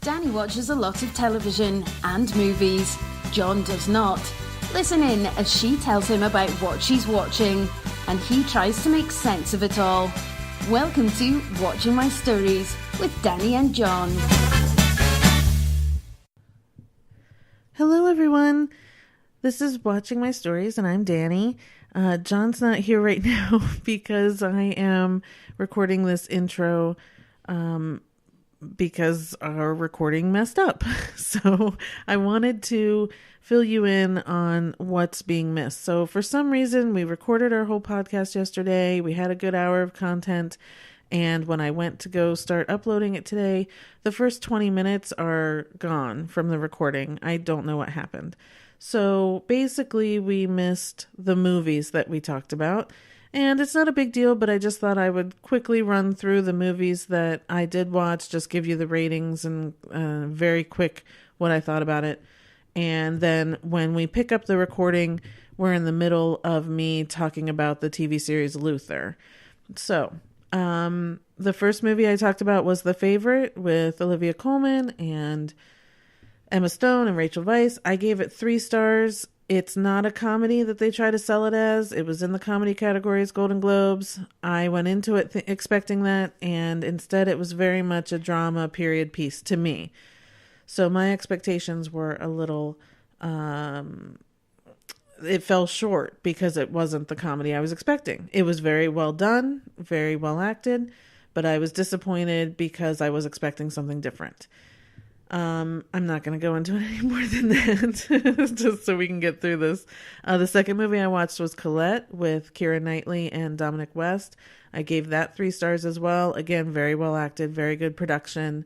Danny watches a lot of television and movies. John does not. Listen in as she tells him about what she's watching, and he tries to make sense of it all. Welcome to Watching My Stories with Danny and John. Hello, everyone. This is Watching My Stories, and I'm Danny. John's not here right now because I am recording this intro because our recording messed up. So I wanted to fill you in on what's being missed. So for some reason, we recorded our whole podcast yesterday. We had a good hour of content. And when I went to go start uploading it today, the first 20 minutes are gone from the recording. I don't know what happened. So basically, we missed the movies that we talked about. And it's not a big deal, but I just thought I would quickly run through the movies that I did watch, just give you the ratings and very quick what I thought about it. And then when we pick up the recording, we're in the middle of me talking about the TV series Luther. So the first movie I talked about was The Favorite with Olivia Colman and Emma Stone and Rachel Weisz. I gave it 3 stars. It's not a comedy that they try to sell it as. It was in the comedy categories, Golden Globes. I went into it expecting that, and instead it was very much a drama period piece to me. So my expectations were a little, it fell short because it wasn't the comedy I was expecting. It was very well done, very well acted, but I was disappointed because I was expecting something different. I'm not going to go into it any more than that, just so we can get through this. The second movie I watched was Colette with Keira Knightley and Dominic West. I gave that 3 stars as well. Again, very well acted, very good production.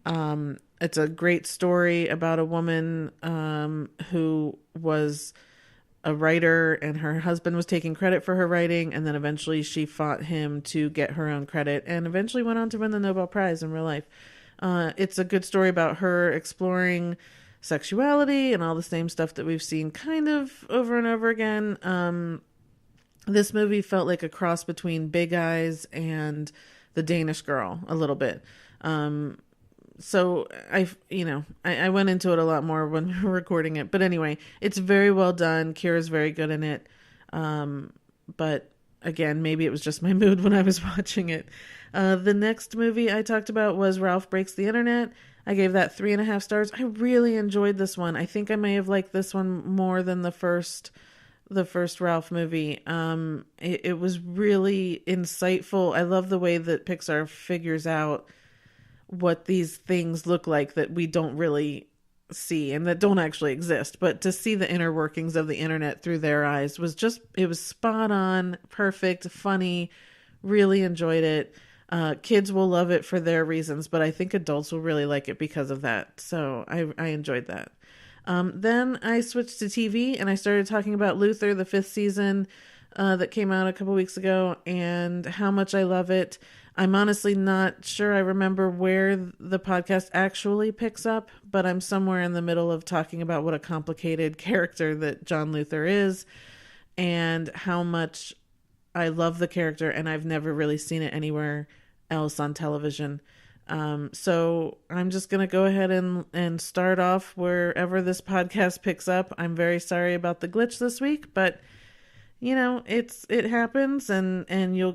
It's a great story about a woman who was a writer, and her husband was taking credit for her writing, and then eventually she fought him to get her own credit, and eventually went on to win the Nobel Prize in real life. It's a good story about her exploring sexuality and all the same stuff that we've seen kind of over and over again. This movie felt like a cross between Big Eyes and The Danish Girl a little bit. So I went into it a lot more when we were recording it, but anyway, it's very well done. Keira's very good in it. But again, maybe it was just my mood when I was watching it. The next movie I talked about was Ralph Breaks the Internet. I gave that 3.5 stars. I really enjoyed this one. I think I may have liked this one more than the first Ralph movie. It was really insightful. I love the way that Pixar figures out what these things look like that we don't really see and that don't actually exist, but to see the inner workings of the internet through their eyes it was spot on, perfect, funny, really enjoyed it. Kids will love it for their reasons, but I think adults will really like it because of that. So I enjoyed that. Then I switched to TV and I started talking about Luther, the 5th season, that came out a couple weeks ago, and how much I love it. I'm honestly not sure I remember where the podcast actually picks up, but I'm somewhere in the middle of talking about what a complicated character that John Luther is and how much I love the character, and I've never really seen it anywhere else on television. So I'm just going to go ahead and start off wherever this podcast picks up. I'm very sorry about the glitch this week, but it happens, and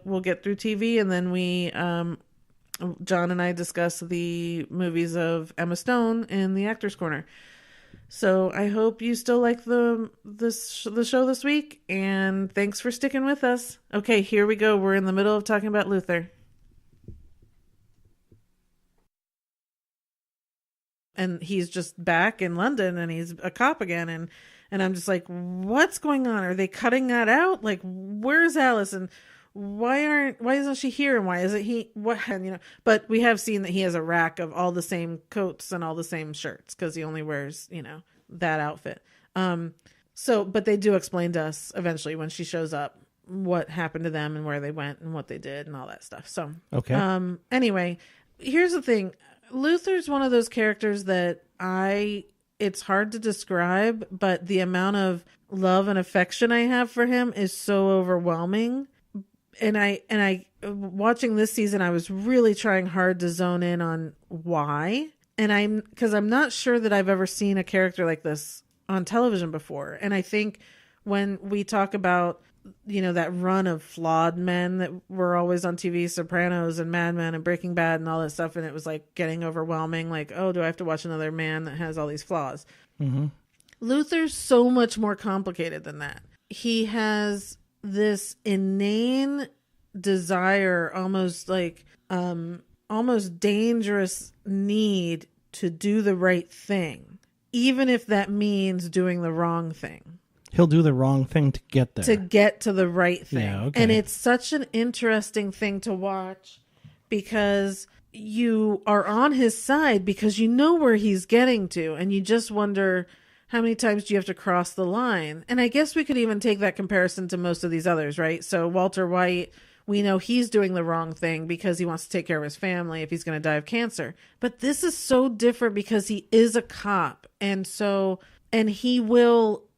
we'll get through TV, and then John and I discuss the movies of Emma Stone in the Actors Corner. So I hope you still like the show this week, and thanks for sticking with us. Okay, here we go. We're in the middle of talking about Luther. And he's just back in London, and he's a cop again, and I'm just like, what's going on? Are they cutting that out? Like, where's Alice? And why isn't she here? And why isn't he? But we have seen that he has a rack of all the same coats and all the same shirts because he only wears, that outfit. But they do explain to us eventually when she shows up what happened to them and where they went and what they did and all that stuff. So, okay. Anyway, here's the thing. Luther's one of those characters that it's hard to describe, but the amount of love and affection I have for him is so overwhelming. And I watching this season, I was really trying hard to zone in on why. And because I'm not sure that I've ever seen a character like this on television before. And I think when we talk about, that run of flawed men that were always on TV, Sopranos and Mad Men and Breaking Bad and all that stuff, and it was like getting overwhelming, like, oh, do I have to watch another man that has all these flaws? Mm-hmm. Luther's so much more complicated than that. He has this inane desire, almost like almost dangerous need to do the right thing, even if that means doing the wrong thing. He'll do the wrong thing to get there. To get to the right thing. Yeah, okay. And it's such an interesting thing to watch because you are on his side because you know where he's getting to, and you just wonder, how many times do you have to cross the line? And I guess we could even take that comparison to most of these others, right? So Walter White, we know he's doing the wrong thing because he wants to take care of his family if he's going to die of cancer. But this is so different because he is a cop. And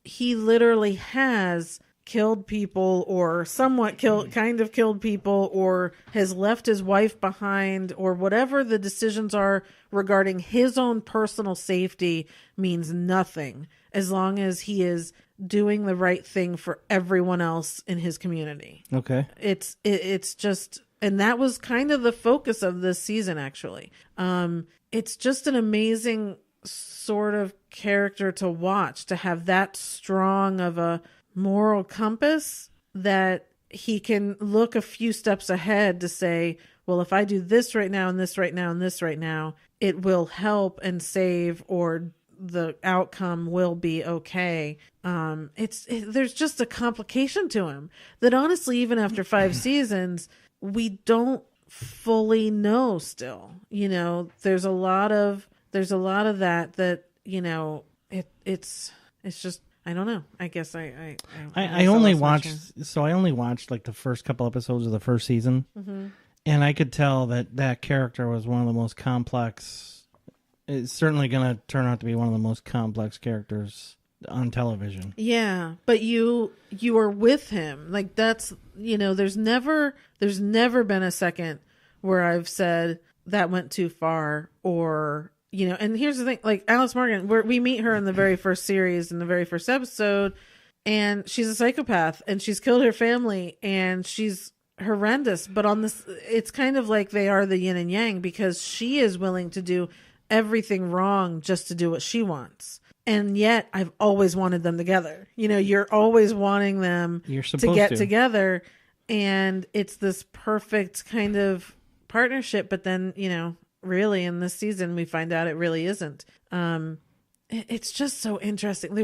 he literally has killed people or somewhat killed people, or has left his wife behind, or whatever the decisions are regarding his own personal safety means nothing as long as he is doing the right thing for everyone else in his community. Okay. It's just, and that was kind of the focus of this season, actually. It's just an amazing sort of character to watch, to have that strong of a moral compass that he can look a few steps ahead to say, well, if I do this right now and this right now and this right now, it will help and save, or the outcome will be okay. There's just a complication to him that honestly, even after 5 seasons, we don't fully know still. There's a lot of that, it's just, I don't know. I guess I only watched like the first couple episodes of the first season, mm-hmm. and I could tell that character was one of the most complex. It's certainly going to turn out to be one of the most complex characters on television. Yeah, but you are with him. Like, that's, there's never been a second where I've said that went too far, or and here's the thing, like Alice Morgan, we meet her in the very first series, in the very first episode, and she's a psychopath and she's killed her family and she's horrendous. But on this, it's kind of like they are the yin and yang, because she is willing to do everything wrong just to do what she wants. And yet I've always wanted them together. You're always wanting them to get together, and it's this perfect kind of partnership. But then, really in this season we find out it really isn't. It's just so interesting.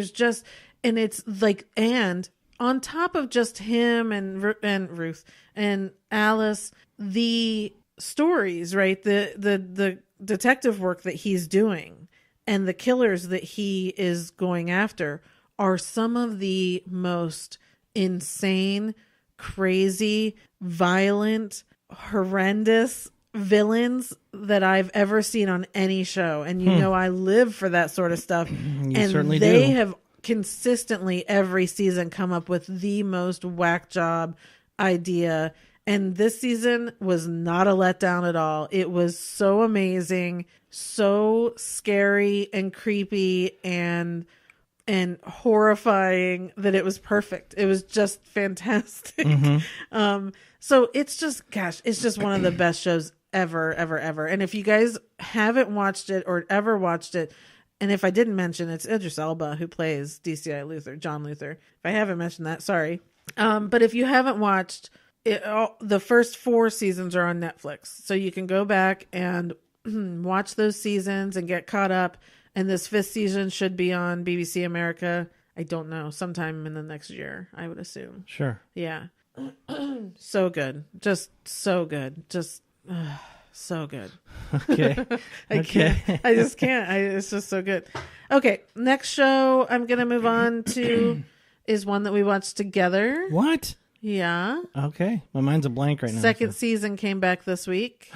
And it's like, and on top of just him and Ruth and Alice, the stories, right, the detective work that he's doing and the killers that he is going after are some of the most insane, crazy, violent, horrendous villains that I've ever seen on any show. And I live for that sort of stuff. And they have consistently every season come up with the most whack job idea. And this season was not a letdown at all. It was so amazing, so scary and creepy and horrifying that it was perfect. It was just fantastic. Mm-hmm. So it's just one of the best shows ever. And if you guys haven't watched it or ever watched it, and if I didn't mention, it's Idris Elba who plays DCI Luther, John Luther. If I haven't mentioned that, sorry. But if you haven't watched it, the first 4 seasons are on Netflix. So you can go back and watch those seasons and get caught up. And this 5th season should be on BBC America. I don't know, sometime in the next year, I would assume. Sure. Yeah. So good. Just so good. Just so good. Okay. I just can't. It's just so good. Okay. Next show I'm going to move on to is one that we watched together. What? Yeah. Okay. My mind's a blank right now. Second season came back this week.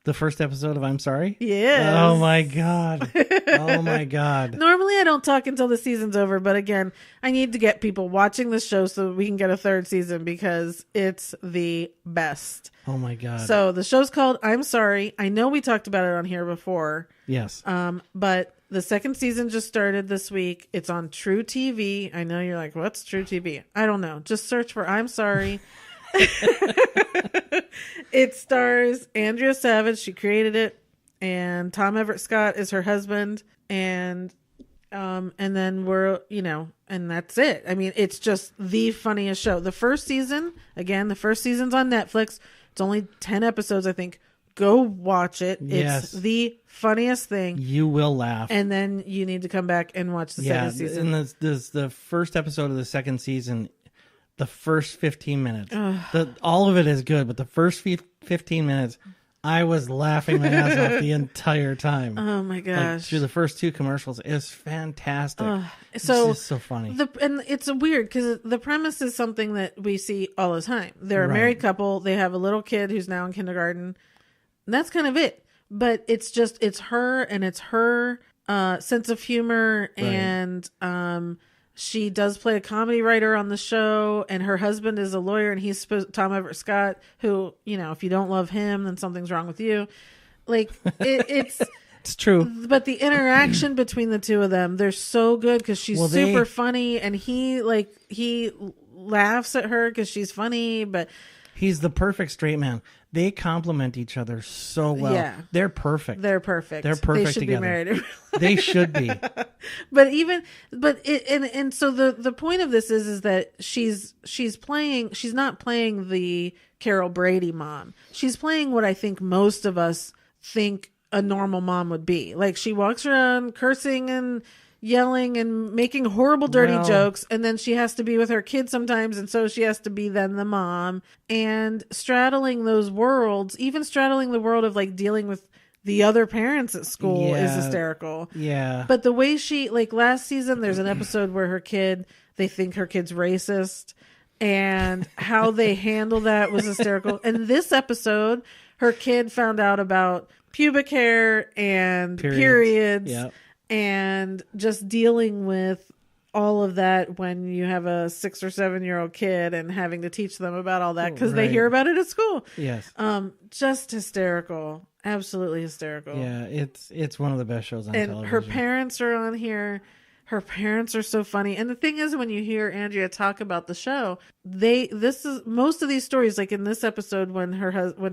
The first episode of I'm Sorry? Yes. Oh my God. Oh my God. Normally I don't talk until the season's over, but again, I need to get people watching the show so we can get a third season because it's the best. Oh my God. So the show's called I'm Sorry. I know we talked about it on here before. Yes. But the second season just started this week. It's on True TV. I know you're like, what's True TV? I don't know. Just search for I'm Sorry. It stars Andrea Savage. She created it, and Tom Everett Scott is her husband, and then and that's it. I mean, it's just the funniest show. The first season's on Netflix. It's only 10 episodes, I think. Go watch it. Yes. It's the funniest thing. You will laugh. And then you need to come back and watch the second season. And the first episode of the second season, the first 15 minutes, all of it is good, but the first 15 minutes, I was laughing my ass off the entire time. Oh my gosh! Through the first two commercials, it's fantastic. It's so just so funny. And it's weird because the premise is something that we see all the time. They're a married couple. They have a little kid who's now in kindergarten. And that's kind of it. But it's her and it's her sense of humor, and she does play a comedy writer on the show, and her husband is a lawyer, and he's Tom Everett Scott, who, if you don't love him, then something's wrong with you. Like, it's it's true. But the interaction between the two of them, they're so good because she's super funny, and he laughs at her because she's funny, but he's the perfect straight man. They complement each other so well. Yeah. They're perfect. They're perfect. They're perfect They should together. be married. They should be. So the point of this is that she's not playing the Carol Brady mom. She's playing what I think most of us think a normal mom would be. Like, she walks around cursing and yelling and making horrible dirty jokes, and then she has to be with her kids sometimes, and so she has to be then the mom, and straddling those worlds, even straddling the world of like dealing with the other parents at school is hysterical. Yeah. But the way she, like, last season, there's an episode where they think her kid's racist, and how they handle that was hysterical. And this episode, her kid found out about pubic hair and periods. Yep. And just dealing with all of that when you have a 6 or 7 year old kid and having to teach them about all that because they hear about it at school. Yes. Just hysterical. Absolutely hysterical. Yeah, it's one of the best shows on television. And her parents are on here. Her parents are so funny. And the thing is, when you hear Andrea talk about the show, this is most of these stories, like in this episode when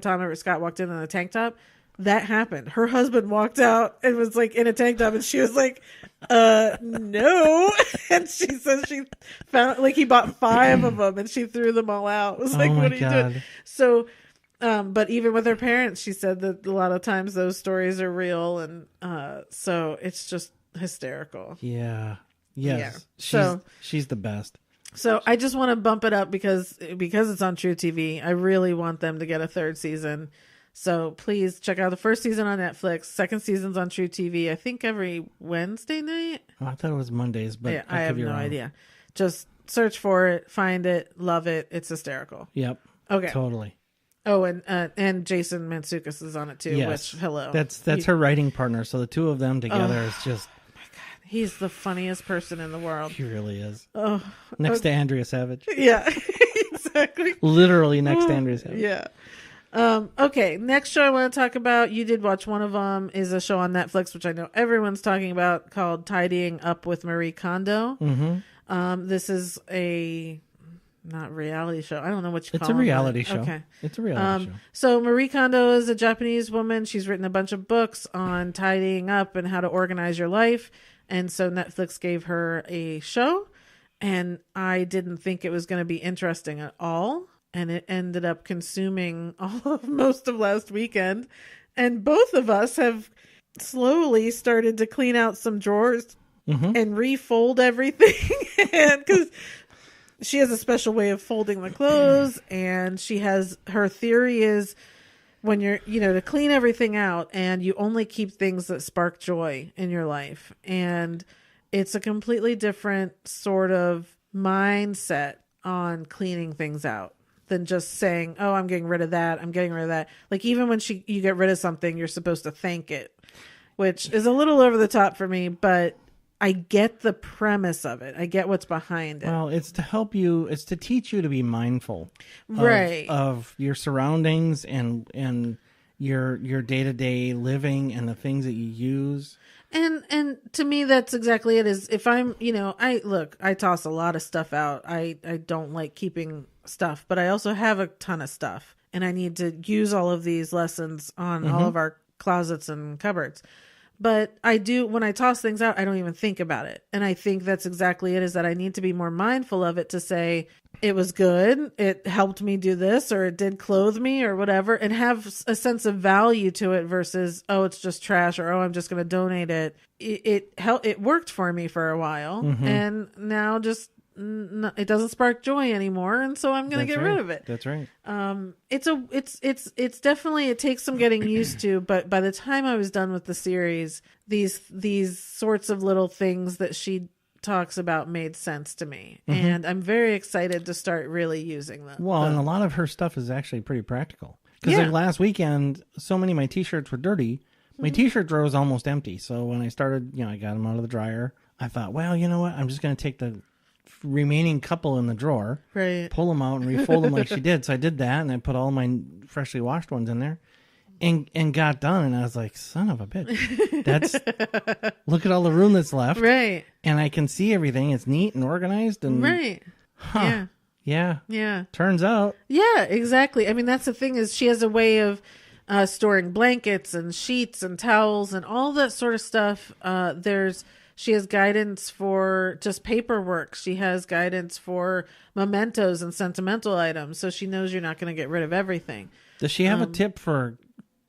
Tom Everett Scott walked in a tank top, that happened. Her husband walked out and was like in a tank top, and she was like, no. And she says she found, like, he bought 5 of them and she threw them all out. It was like, what are you doing? So, but even with her parents, she said that a lot of times those stories are real. And, so it's just hysterical. Yeah. Yes. Yeah. She's the best. So I just want to bump it up because it's on True TV. I really want them to get a third season. So please check out the first season on Netflix. Second season's on True TV, I think every Wednesday night. Oh, I thought it was Mondays, but yeah, I have no idea. Just search for it, find it, love it. It's hysterical. Yep. Okay. Totally. Oh, and Jason Mantzoukas is on it too. Yes. Which, hello. That's her writing partner. So the two of them together is just. Oh my God, he's the funniest person in the world. He really is. Oh, next to Andrea Savage. Yeah, exactly. Literally next to Andrea Savage. Yeah. Okay, next show I want to talk about, you did watch one of them, is a show on Netflix, which I know everyone's talking about, called Tidying Up with Marie Kondo. Mm-hmm. This is not reality show. I don't know what you call it. It's a reality show. Okay. It's a reality show. So Marie Kondo is a Japanese woman. She's written a bunch of books on tidying up and how to organize your life. And so Netflix gave her a show, and I didn't think it was going to be interesting at all. And it ended up consuming most of last weekend. And both of us have slowly started to clean out some drawers and refold everything. And because she has a special way of folding the clothes, and her theory is when you're, to clean everything out, and you only keep things that spark joy in your life. And it's a completely different sort of mindset on cleaning things out. than just saying, oh, I'm getting rid of that. I'm getting rid of that. Like even when you get rid of something, you're supposed to thank it, which is a little over the top for me, but I get the premise of it. I get what's behind it. Well, it's to help you. It's to teach you to be mindful, right, of your surroundings and your day-to-day living and the things that you use. And to me, that's exactly it. Is if I'm, I toss a lot of stuff out. I don't like keeping stuff, but I also have a ton of stuff, and I need to use all of these lessons on all of our closets and cupboards. But I do, when I toss things out, I don't even think about it. And I think that's exactly it, is that I need to be more mindful of it, to say it was good, it helped me do this, or it did clothe me or whatever, and have a sense of value to it versus, oh, it's just trash, or, oh, I'm just going to donate it. It worked for me for a while, and now just it doesn't spark joy anymore, and so I'm going to get rid of it. That's right. It's definitely, it takes some getting used to, but by the time I was done with the series, these sorts of little things that she talks about made sense to me, and I'm very excited to start really using them. Well, and a lot of her stuff is actually pretty practical, because like last weekend, so many of my t-shirts were dirty. My t-shirt drawer was almost empty, so when I started, I got them out of the dryer, I thought, well, you know what, I'm just going to take the remaining couple in the drawer, right, pull them out and refold them like she did. So I did that, and I put all my freshly washed ones in there, and got done. And I was like, son of a bitch, that's look at all the room that's left, right? And I can see everything. It's neat and organized, and right, yeah. Turns out, yeah, exactly. I mean, that's the thing, is she has a way of storing blankets and sheets and towels and all that sort of stuff. She has guidance for just paperwork. She has guidance for mementos and sentimental items. So she knows you're not going to get rid of everything. Does she have a tip for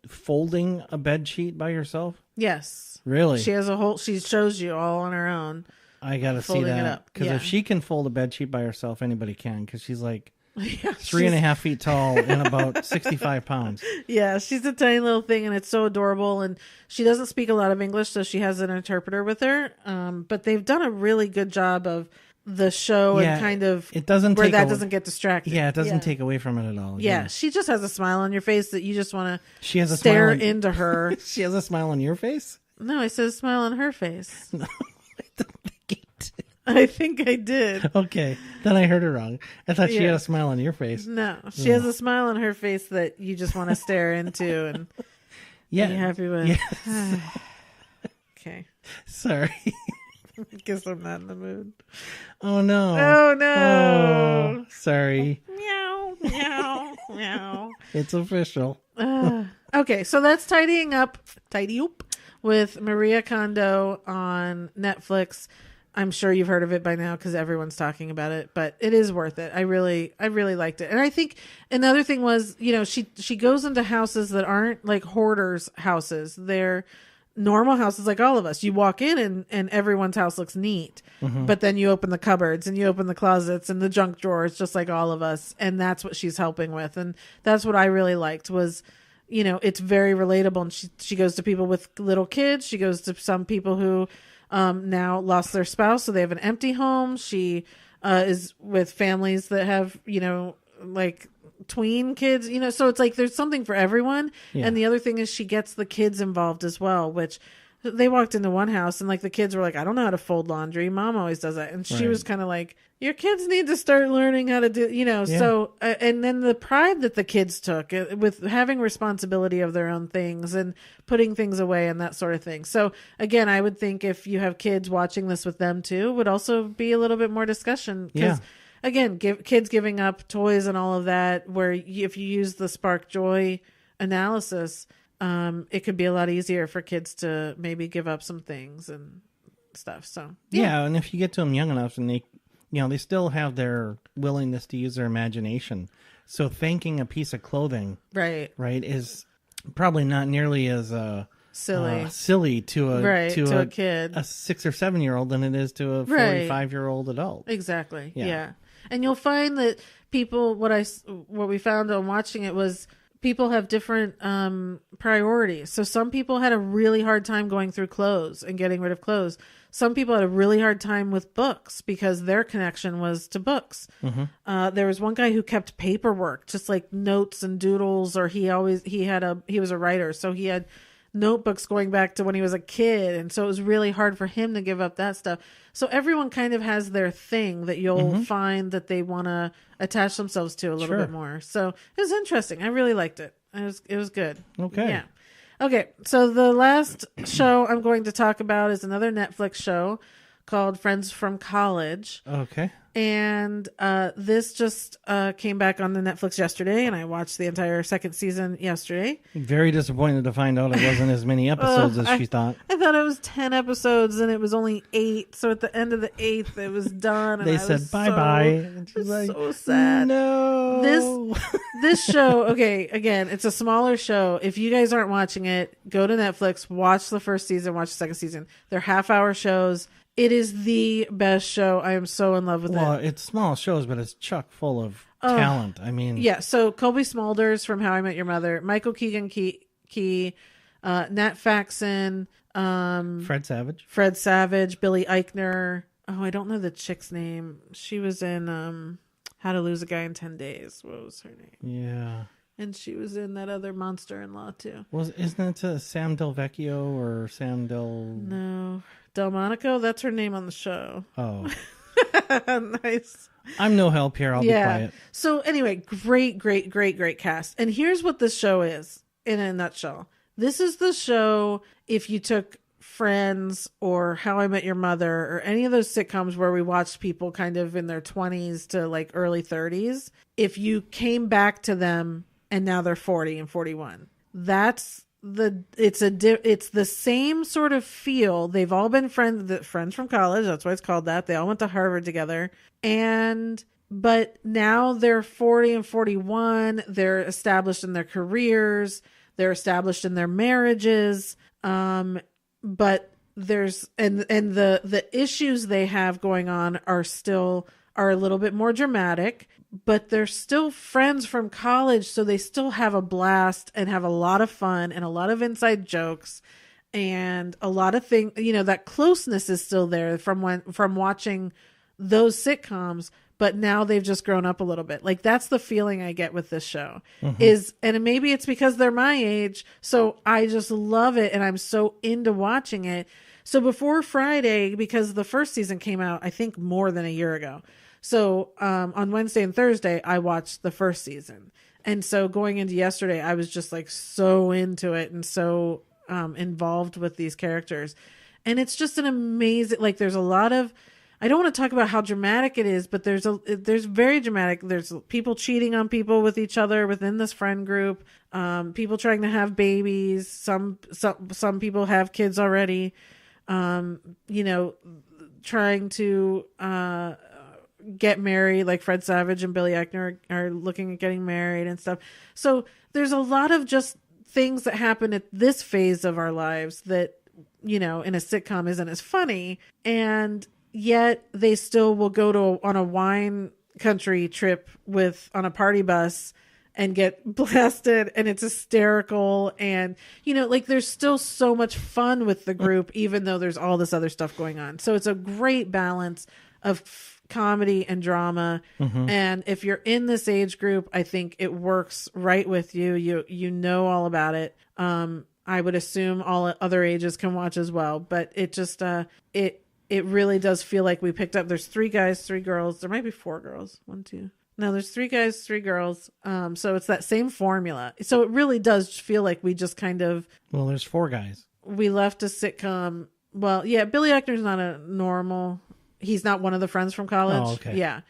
folding a bed sheet by yourself? Yes. Really? She has she shows you all on her own. I got to see that. Because if she can fold a bed sheet by herself, anybody can. Because she's like 3.5 feet tall and about 65 pounds. Yeah, she's a tiny little thing, and it's so adorable. And she doesn't speak a lot of English, so she has an interpreter with her. But they've done a really good job of the show, and kind of doesn't get distracted. Yeah, it doesn't take away from it at all. Yeah, she just has a smile on your face that you just want to stare into her. She has a smile on your face? No, I said a smile on her face. No, I don't think you did. I think I did. Okay, then I heard it wrong. I thought she had a smile on your face. No, she has a smile on her face that you just want to stare into and be happy with. Yes. Okay. Sorry. Guess I'm not in the mood. Oh no. Oh no. Oh, sorry. Meow, meow, meow. It's official. Okay, so that's Tidy Up with Marie Kondo on Netflix. I'm sure you've heard of it by now because everyone's talking about it, but it is worth it. I really liked it. And I think another thing was, she goes into houses that aren't like hoarders' houses. They're normal houses like all of us. You walk in and everyone's house looks neat, but then you open the cupboards and you open the closets and the junk drawers just like all of us. And that's what she's helping with. And that's what I really liked was, it's very relatable. And she goes to people with little kids. She goes to some people who now lost their spouse, so they have an empty home. She is with families that have, like tween kids, so it's like there's something for everyone. Yeah. And the other thing is she gets the kids involved as well, which they walked into one house and like the kids were like, I don't know how to fold laundry. Mom always does that. And she was kind of like, your kids need to start learning how to do, so, and then the pride that the kids took with having responsibility of their own things and putting things away and that sort of thing. So again, I would think if you have kids watching this with them too, would also be a little bit more discussion. Because again, kids giving up toys and all of that, where if you use the spark joy analysis, it could be a lot easier for kids to maybe give up some things and stuff. So and if you get to them young enough and they still have their willingness to use their imagination. So thanking a piece of clothing, right, is probably not nearly as silly to a kid, a 6 or 7 year old, than it is to a 45-year-old adult. Exactly. Yeah. And you'll find that people, what we found on watching it was, people have different priorities. So some people had a really hard time going through clothes and getting rid of clothes. Some people had a really hard time with books because their connection was to books. There was one guy who kept paperwork, just like notes and doodles, or he was a writer. So he had notebooks going back to when he was a kid. And so it was really hard for him to give up that stuff. So everyone kind of has their thing that you'll find that they want to attach themselves to a little bit more. So it was interesting. I really liked it. It was good. Okay. Yeah. Okay. So the last show I'm going to talk about is another Netflix show called Friends from College. Okay. And this just came back on the Netflix yesterday, and I watched the entire second season yesterday. Very disappointed to find out it wasn't as many episodes as she thought. I thought it was 10 episodes, and it was only 8. So at the end of the 8th, it was done. And They said bye-bye. And she's like, so sad. No. This show, okay, again, it's a smaller show. If you guys aren't watching it, go to Netflix, watch the first season, watch the second season. They're half-hour shows. It is the best show. I am so in love with it. Well, it's small shows, but it's chock full of talent. I mean... Yeah, so Colby Smulders from How I Met Your Mother, Michael Keegan-Key, Nat Faxon, Fred Savage, Billy Eichner. Oh, I don't know the chick's name. She was in How to Lose a Guy in 10 Days. What was her name? Yeah. And she was in that other Monster-in-Law, too. Isn't it Sam Del Vecchio or Sam Del... No. Delmonico? That's her name on the show. Oh. Nice. I'm no help here. I'll be quiet. So anyway, great cast. And here's what this show is in a nutshell. This is the show if you took Friends or How I Met Your Mother or any of those sitcoms where we watched people kind of in their 20s to like early 30s. If you came back to them and now they're 40 and 41, it's the same sort of feel. They've all been friends from college. That's why it's called that. They all went to Harvard together. But now they're 40 and 41. They're established in their careers. They're established in their marriages. But there's, and the issues they have going on are a little bit more dramatic, but they're still friends from college. So they still have a blast and have a lot of fun and a lot of inside jokes and a lot of things, that closeness is still there from watching those sitcoms, but now they've just grown up a little bit. Like that's the feeling I get with this show and maybe it's because they're my age. So I just love it. And I'm so into watching it. So before Friday, because the first season came out, I think more than a year ago. So on Wednesday and Thursday, I watched the first season. And so going into yesterday, I was just like so into it and so involved with these characters. And it's just an amazing, like there's a lot of, I don't want to talk about how dramatic it is, but there's very dramatic. There's people cheating on people with each other within this friend group. People trying to have babies. Some people have kids already. Trying to get married, like Fred Savage and Billy Eichner are looking at getting married and stuff. So there's a lot of just things that happen at this phase of our lives that, in a sitcom isn't as funny. And yet they still will go on a wine country trip on a party bus and get blasted, and it's hysterical. And, there's still so much fun with the group, even though there's all this other stuff going on. So it's a great balance of comedy and drama. And if you're in this age group, I think it works right with you. You know all about it. I would assume all other ages can watch as well, but it just, it really does feel like we picked up. There's 3 guys, 3 girls. There might be 4 girls. 1, 2. No, there's 3 guys, 3 girls. So it's that same formula. So it really does feel like we just kind of... Well, there's 4 guys. We left a sitcom. Well, yeah, Billy Eichner's not a normal... He's not one of the friends from college. Oh, okay. Yeah.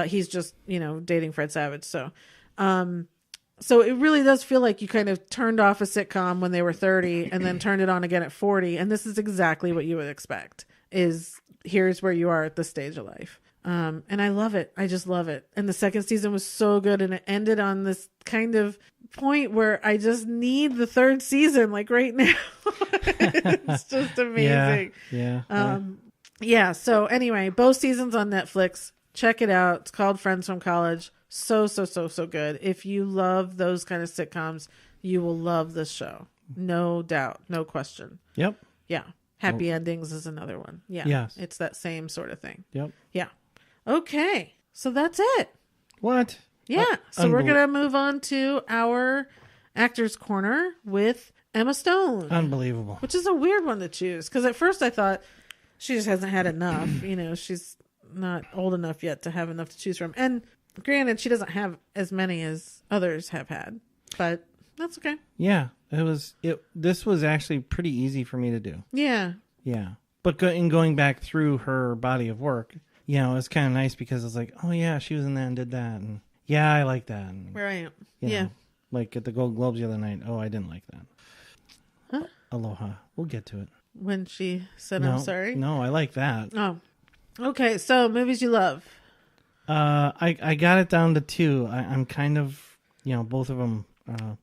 He's just, dating Fred Savage. So it really does feel like you kind of turned off a sitcom when they were 30 and then turned it on again at 40. And this is exactly what you would expect here's where you are at this stage of life. And I love it. I just love it. And the second season was so good. And it ended on this kind of point where I just need the third season, like right now. It's just amazing. Yeah. So anyway, both seasons on Netflix. Check it out. It's called Friends from College. So good. If you love those kind of sitcoms, you will love this show. No doubt. No question. Yep. Yeah. Happy Endings is another one. Yeah. Yes. It's that same sort of thing. Yep. Yeah. Okay. So that's it. What? Yeah. So we're going to move on to our Actors Corner with Emma Stone. Unbelievable. Which is a weird one to choose. Because at first I thought she just hasn't had enough. She's not old enough yet to have enough to choose from. And granted, she doesn't have as many as others have had. But that's okay. Yeah. This was actually pretty easy for me to do. Yeah. Yeah. But going back through her body of work, it's kind of nice because it's like, oh yeah, she was in that and did that. And yeah, I like that. And, right. Yeah. Like at the Gold Globes the other night. Oh, I didn't like that. Huh? Aloha. We'll get to it. When she said, I'm sorry? No, I like that. Oh. Okay, so movies you love. I got it down to 2. I'm kind of, both of them.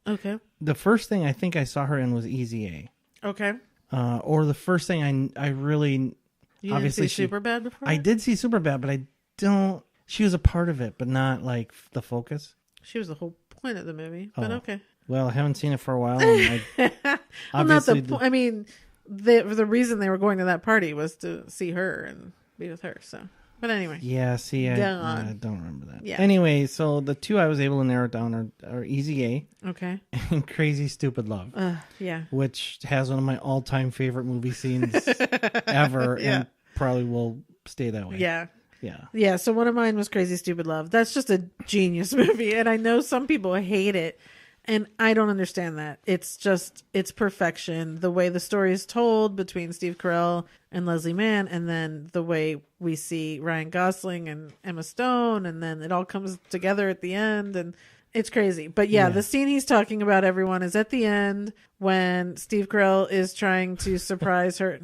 Okay. The first thing I think I saw her in was Easy A. Okay. Or the first thing I really... You obviously didn't see Superbad before? I did see Superbad, but I don't... She was a part of it, but not like the focus. She was the whole point of the movie, but okay. Well, I haven't seen it for a while. And well, not the point. I mean, the reason they were going to that party was to see her and be with her. So, but anyway. Yeah. See, I don't remember that. Yeah. Anyway, so the 2 I was able to narrow down are Easy A. Okay. And Crazy Stupid Love. Yeah. Which has one of my all-time favorite movie scenes ever, and probably will stay that way. Yeah. Yeah. Yeah. So one of mine was Crazy Stupid Love. That's just a genius movie. And I know some people hate it. And I don't understand that. It's perfection. The way the story is told between Steve Carell and Leslie Mann. And then the way we see Ryan Gosling and Emma Stone. And then it all comes together at the end. And it's crazy. But yeah, the scene he's talking about, everyone, is at the end when Steve Carell is trying to surprise her.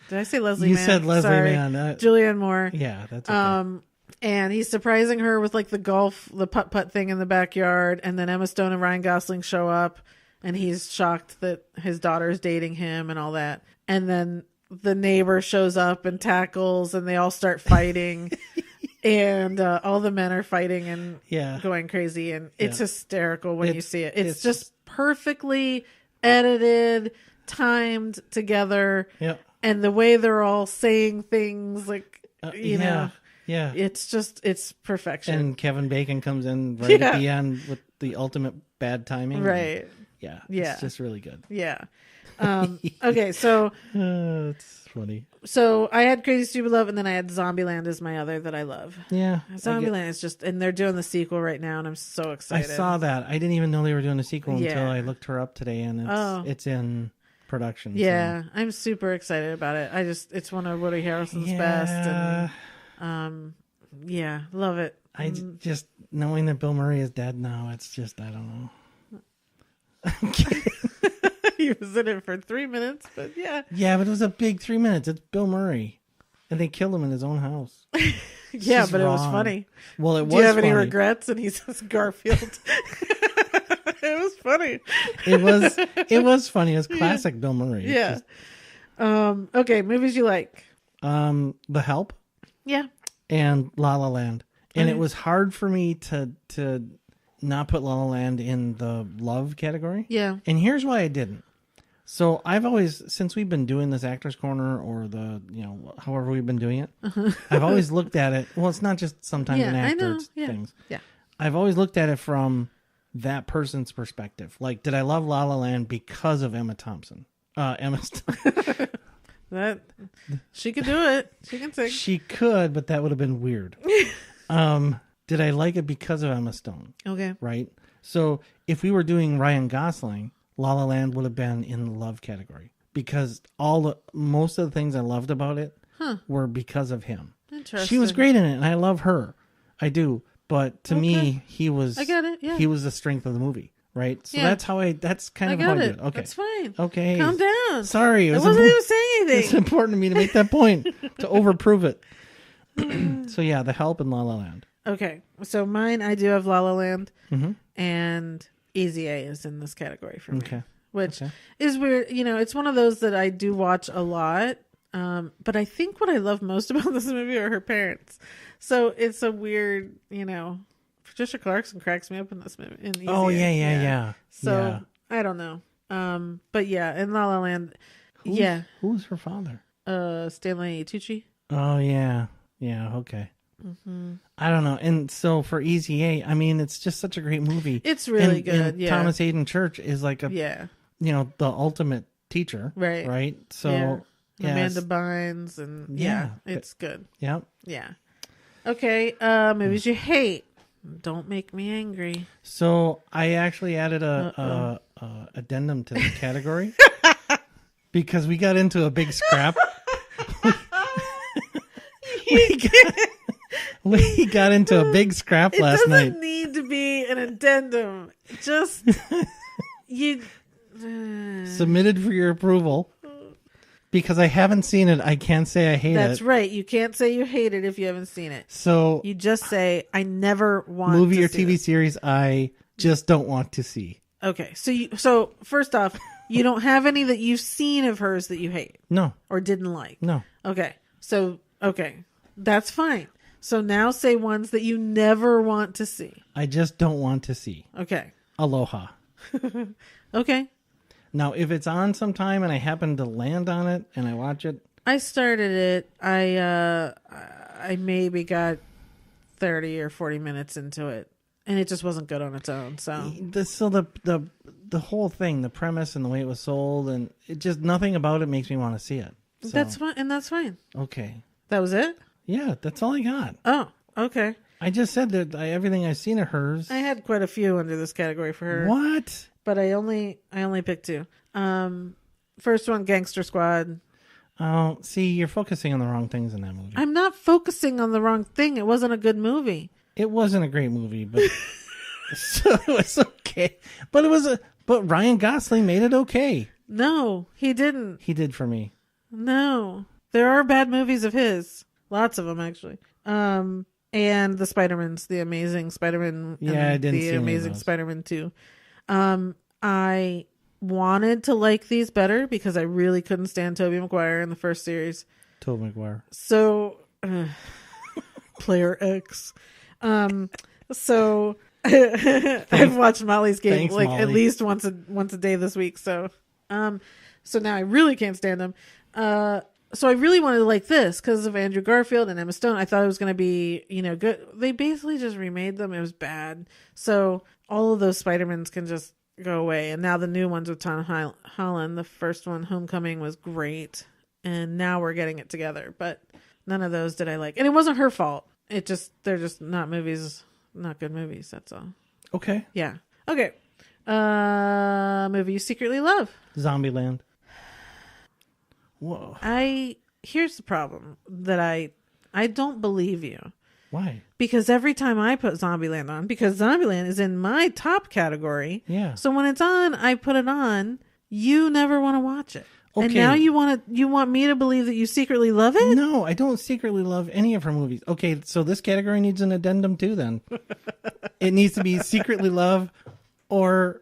Did I say Leslie Mann? You said Leslie Mann. Julianne Moore. Yeah, that's okay. And he's surprising her with like the putt-putt thing in the backyard. And then Emma Stone and Ryan Gosling show up. And he's shocked that his daughter's dating him and all that. And then the neighbor shows up and tackles. And they all start fighting. And all the men are fighting and going crazy. And it's hysterical when you see it. It's just perfectly edited, timed together. Yep. And the way they're all saying things, like, you know. Yeah. It's perfection. And Kevin Bacon comes in right at the end with the ultimate bad timing. Right. And, it's just really good. Yeah. Okay, so... it's funny. So I had Crazy Stupid Love, and then I had Zombieland as my other that I love. Yeah. Zombieland is just... And they're doing the sequel right now, and I'm so excited. I saw that. I didn't even know they were doing a sequel until I looked her up today, and it's in production. Yeah, so. I'm super excited about it. It's one of Woody Harrelson's best, and love it. I just knowing that Bill Murray is dead now, it's just, I don't know. He was in it for 3 minutes, but yeah, but it was a big 3 minutes. It's Bill Murray, and they killed him in his own house. But it was funny. Well, it was. Do you have funny. any regrets? And he says Garfield. It was funny. It was funny. It was classic Bill Murray. Yeah. Okay, movies you like. The Help. Yeah. And La La Land. And it was hard for me to not put La La Land in the love category. Yeah. And here's why I didn't. So I've always, since we've been doing this Actors Corner or however we've been doing it, I've always looked at it. Well, it's not just sometimes an actor, it's things. Yeah. I've always looked at it from that person's perspective. Like, did I love La La Land because of Emma Thompson? Emma Stone. That she could do it. She can sing. She could, but that would have been weird. Did I like it because of Emma Stone? Okay. Right? So if we were doing Ryan Gosling, La La Land would have been in the love category because most of the things I loved about it were because of him. Interesting. She was great in it, and I love her. I do. But to me, he was. I get it. Yeah. He was the strength of the movie, right? So that's how that's kind of how how I I did it. Okay, that's fine. Okay, calm down. Sorry, I wasn't even saying anything. It's important to me to make that point to overprove it. So yeah, The Help and La La Land. Okay, so mine, I do have La La Land, and Easy A is in this category for me. Okay, which is weird. You know, it's one of those that I do watch a lot. But I think what I love most about this movie are her parents. So it's a weird, Patricia Clarkson cracks me up in this movie. Oh yeah. So I don't know. But yeah, in La La Land, Who's her father? Stanley Tucci. Oh yeah. Okay. Mm-hmm. I don't know. And so for Easy A, I mean, it's just such a great movie. It's really good. And Thomas Hayden Church is like the ultimate teacher. Right. So Amanda Bynes and it's good. Yep. Yeah. Okay. Movies you hate. Don't make me angry. So I actually added a addendum to the category because we got into a big scrap. We got into a big scrap last night. It doesn't need to be an addendum. Just you submitted for your approval. Because I haven't seen it, I can't say I hate it. That's right. You can't say you hate it if you haven't seen it. So you just say, I never want movie to or see TV it. series I just don't want to see. Okay. So first off, you don't have any that you've seen of hers that you hate. No. Or didn't like. No. Okay. So, that's fine. So now say ones that you never want to see. I just don't want to see. Okay. Aloha. Okay. Now, if it's on sometime and I happen to land on it and I watch it. I started it. I maybe got 30 or 40 minutes into it. And it just wasn't good on its own. So the whole thing, the premise and the way it was sold, and it just nothing about it makes me want to see it. So. That's fine. And that's fine. Okay. That was it? Yeah, that's all I got. Oh, okay. I just said that everything I've seen of hers. I had quite a few under this category for her. What? But I only picked two. First one, Gangster Squad. Oh, see, you're focusing on the wrong things in that movie. I'm not focusing on the wrong thing. It wasn't a good movie. It wasn't a great movie, but so it was okay. But Ryan Gosling made it okay. No, he didn't. He did for me. No, there are bad movies of his. Lots of them, actually. And the Spider-Mans, the Amazing Spider-Man. Yeah, I didn't see the Amazing Spider-Man 2. I wanted to like these better because I really couldn't stand Tobey Maguire in the first series. Tobey Maguire. So, Player X. So I've watched Molly's Game Molly. At least once a day this week. So now I really can't stand them. So I really wanted to like this because of Andrew Garfield and Emma Stone. I thought it was going to be, good. They basically just remade them. It was bad. So all of those Spider-Mans can just go away. And now the new ones with Tom Holland, the first one, Homecoming, was great. And now we're getting it together. But none of those did I like. And it wasn't her fault. They're just not movies, not good movies. That's all. Okay. Yeah. Okay. Movie you secretly love. Zombieland. Whoa. Here's the problem that I don't believe you. Why? Because every time I put Zombieland on, because Zombieland is in my top category. Yeah. So when it's on, I put it on. You never want to watch it. Okay. And now you want me to believe that you secretly love it? No, I don't secretly love any of her movies. Okay, so this category needs an addendum too then. It needs to be secretly love or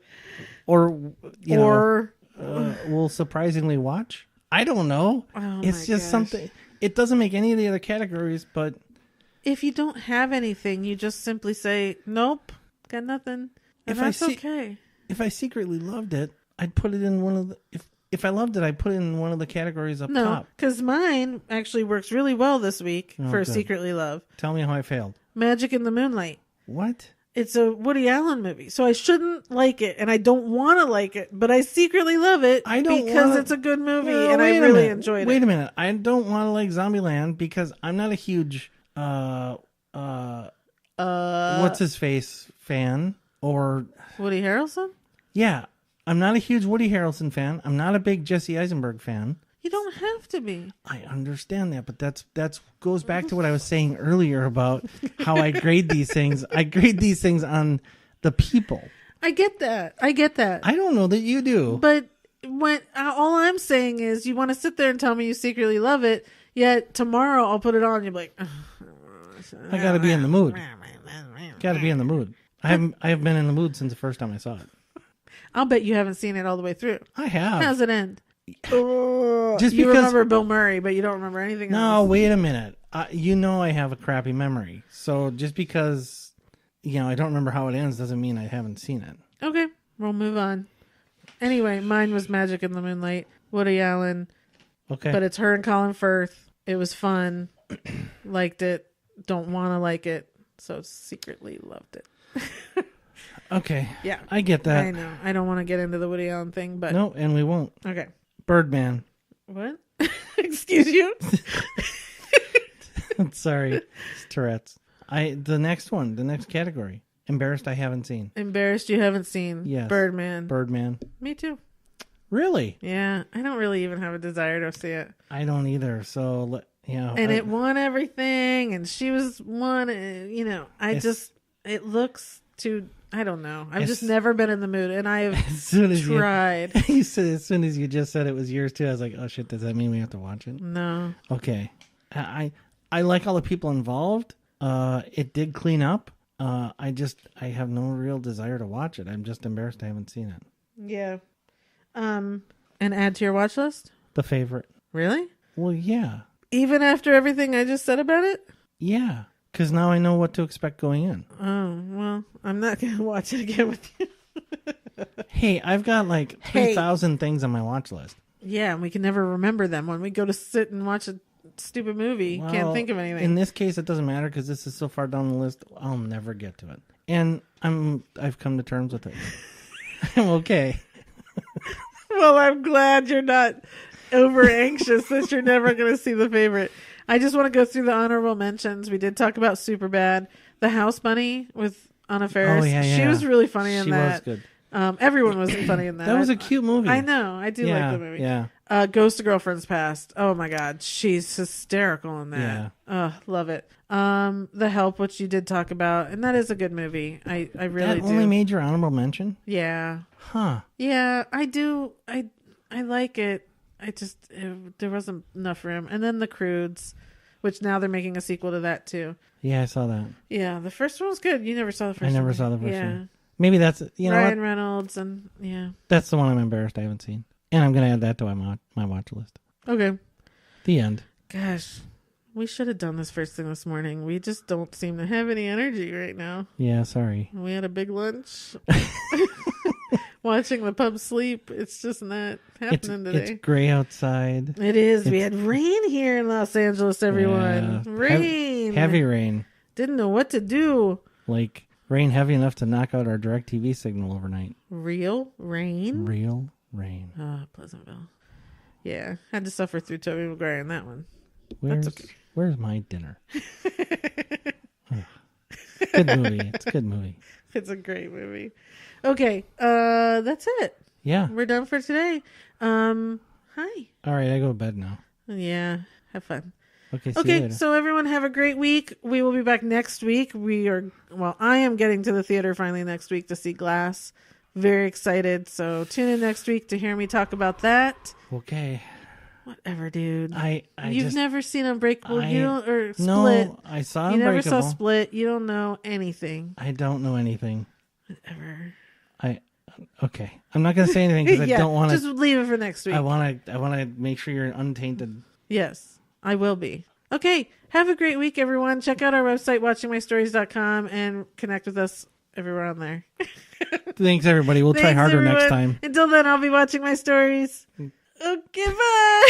will surprisingly watch. I don't know. Oh, it's just something. It doesn't make any of the other categories, but if you don't have anything, you just simply say, nope, got nothing. And that's okay. If I secretly loved it, I'd put it in one of the... If I loved it, I'd put it in one of the categories up top. No, because mine actually works really well this week for good. Secretly Love. Tell me how I failed. Magic in the Moonlight. What? It's a Woody Allen movie, so I shouldn't like it, and I don't want to like it, but I secretly love it because it's a good movie, and I really enjoyed it. Wait a minute. I don't want to like Zombieland because I'm not a huge what's his face fan or Woody Harrelson? Yeah. I'm not a huge Woody Harrelson fan. I'm not a big Jesse Eisenberg fan. You don't have to be. I understand that, but that's goes back to what I was saying earlier about how I grade these things. I grade these things on the people. I get that. I don't know that you do. But all I'm saying is you want to sit there and tell me you secretly love it, yet tomorrow I'll put it on and you'll be like, I got to be in the mood. Got to be in the mood. I have been in the mood since the first time I saw it. I'll bet you haven't seen it all the way through. I have. How's it end? Just you because... remember Bill Murray, but you don't remember anything else. No, wait a minute. I have a crappy memory. So just because I don't remember how it ends doesn't mean I haven't seen it. Okay, we'll move on. Anyway, mine was Magic in the Moonlight, Woody Allen. Okay. But it's her and Colin Firth. It was fun. Liked it. Don't want to like it. So secretly loved it. Okay. Yeah. I get that. I know. I don't want to get into the Woody Allen thing, but... No, and we won't. Okay. Birdman. What? Excuse you? Sorry. It's Tourette's. The next category. Embarrassed I haven't seen. Embarrassed you haven't seen. Yes. Birdman. Me too. Really? Yeah. I don't really even have a desire to see it. I don't either. So, And it won everything, and she was one, it looks too... I don't know. I've just never been in the mood, and I have tried. You said as soon as you just said it was yours too, I was like, oh shit, does that mean we have to watch it? No. Okay. I like all the people involved. It did clean up. I have no real desire to watch it. I'm just embarrassed I haven't seen it. Yeah. And add to your watch list? The Favorite. Really? Well, yeah. Even after everything I just said about it? Yeah. Because now I know what to expect going in. Oh, well, I'm not going to watch it again with you. Hey, I've got like 3,000 things on my watch list. Yeah, and we can never remember them when we go to sit and watch a stupid movie. Well, can't think of anything. In this case, it doesn't matter because this is so far down the list. I'll never get to it. And I've come to terms with it. I'm okay. Well, I'm glad you're not over anxious that you're never going to see The Favorite. I just want to go through the honorable mentions. We did talk about Superbad. The House Bunny with Anna Faris. Oh, yeah. She was really funny in that. She was good. Everyone was funny in that. That was a cute movie. I know. I do like the movie. Yeah. Ghost of Girlfriend's Past. Oh my God. She's hysterical in that. Yeah. Love it. The Help, which you did talk about. And that is a good movie. I really do. Only made your honorable mention? Yeah. Huh. Yeah, I do. I like it. There wasn't enough room. And then The Croods, which now they're making a sequel to that too. Yeah, I saw that. Yeah, the first one was good. You never saw the first one. I never saw the first one. Maybe that's, Ryan Reynolds and yeah. That's the one I'm embarrassed I haven't seen. And I'm going to add that to my watch list. Okay. The end. Gosh, we should have done this first thing this morning. We just don't seem to have any energy right now. Yeah, sorry. We had a big lunch. Watching the pub sleep. It's just not happening today. It's gray outside. It is. We had rain here in Los Angeles, everyone. Yeah. Rain. Heavy rain. Didn't know what to do. Like rain heavy enough to knock out our DirecTV signal overnight. Real rain? Real rain. Pleasantville. Yeah. Had to suffer through Tobey Maguire in that one. Where's my dinner? Good movie. It's a good movie. It's a great movie. Okay, that's it. Yeah. We're done for today. Hi. All right, I go to bed now. Yeah, have fun. Okay, see you later. So everyone have a great week. We will be back next week. I am getting to the theater finally next week to see Glass. Very excited. So tune in next week to hear me talk about that. Okay. Whatever, dude. You've never seen Unbreakable? Split? No, I saw Unbreakable. You never saw Split. You don't know anything. I don't know anything. Whatever. Okay. I'm not going to say anything because I don't want to. Just leave it for next week. I want to make sure you're untainted. Yes, I will be. Okay. Have a great week, everyone. Check out our website, watchingmystories.com, and connect with us everywhere on there. Thanks, everybody. We'll try harder everyone. next time. Until then, I'll be watching my stories. Okay, bye.